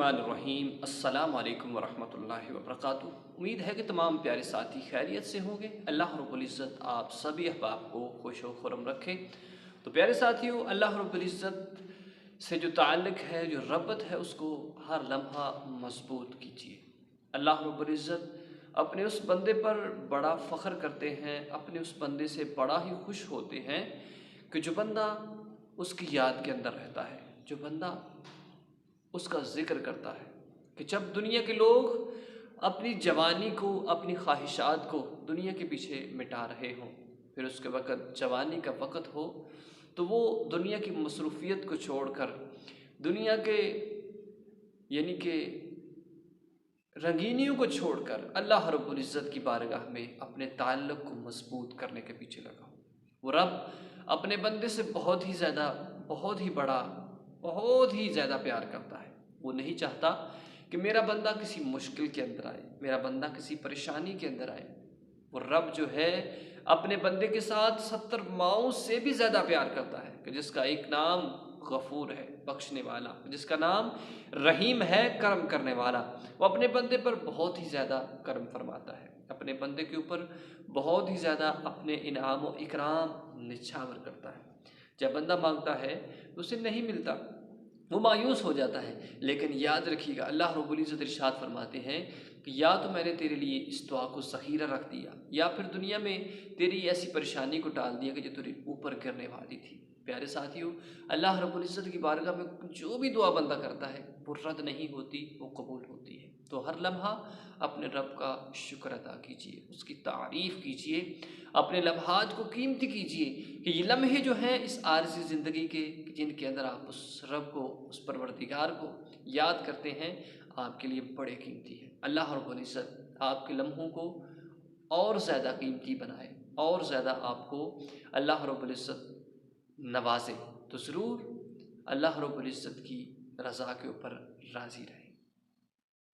बिस्मिल्लाहिर्रहमानिर्रहीम। अस्सलाम वालेकुम वरहमतुल्लाहि वबरकातुहू। उम्मीद है कि तमाम प्यारे साथी खैरियत से होंगे। अल्लाह रब्बुल इज़्ज़त आप सभी अहबाब को खुश व खुरम रखे। तो प्यारे साथियों, अल्लाह रब्बुल इज़्ज़त से जो ताल्लुक़ है, जो रब्बत है, उसको हर लम्हा मज़बूत कीजिए। अल्लाह रब्बुल इज़्ज़त अपने उस बंदे पर बड़ा फ़ख्र करते हैं, अपने उस बंदे से बड़ा ही खुश होते हैं कि जो बंदा उसकी याद के अंदर रहता है, जो बंदा उसका ज़िक्र करता है। कि जब दुनिया के लोग अपनी जवानी को, अपनी ख्वाहिशात को दुनिया के पीछे मिटा रहे हों, फिर उसके वक़्त जवानी का वक़्त हो तो वो दुनिया की मसरूफ़ियत को छोड़कर दुनिया के यानी कि रंगीनियों को छोड़कर अल्लाह रब्बुल इज़्ज़त की बारगाह में अपने ताल्लुक़ को मज़बूत करने के पीछे लगा हो। वो रब अपने बंदे से बहुत ही ज़्यादा, बहुत ही बड़ा, बहुत ही ज़्यादा प्यार करता है। वो नहीं चाहता कि मेरा बंदा किसी मुश्किल के अंदर आए, मेरा बंदा किसी परेशानी के अंदर आए। वो रब जो है अपने बंदे के साथ 70 माओं से भी ज़्यादा प्यार करता है कि जिसका एक नाम गफूर है, बख्शने वाला, जिसका नाम रहीम है, करम करने वाला। वो अपने बंदे पर बहुत ही ज़्यादा करम फरमाता है, अपने बंदे के ऊपर बहुत ही ज़्यादा अपने इनाम व इकराम निछावर करता है। जब बंदा मांगता है तो उसे नहीं मिलता, वो मायूस हो जाता है। लेकिन याद रखिएगा, अल्लाह रब्बुल इज़्ज़त इरशाद फरमाते हैं कि या तो मैंने तेरे लिए इस दुआ को ज़ख़ीरा रख दिया, या फिर दुनिया में तेरी ऐसी परेशानी को टाल दिया कि जो तेरे ऊपर गिरने वाली थी। प्यारे साथियों, अल्लाह रब्बुल इज़्ज़त की बारगाह में जो भी दुआ बंदा करता है वो रद्द नहीं होती, वो कबूल होती है। तो हर लम्हा अपने रब का शुक्र अदा कीजिए, उसकी तारीफ़ कीजिए, अपने लम्हात को कीमती कीजिए कि ये लम्हे जो हैं इस आरज़ी ज़िंदगी के, जिनके अंदर आप उस रब को, उस परवरदिगार को याद करते हैं, आपके लिए बड़े कीमती हैं। अल्लाह रब्बुल इज़्ज़त आपके लम्हों को और ज़्यादा कीमती बनाए, और ज़्यादा आपको अल्लाह रब्बुल इज़्ज़त नवाज़े, तो ज़रूर अल्लाह रब्बुल इज़्ज़त की रज़ा के ऊपर राज़ी रहें।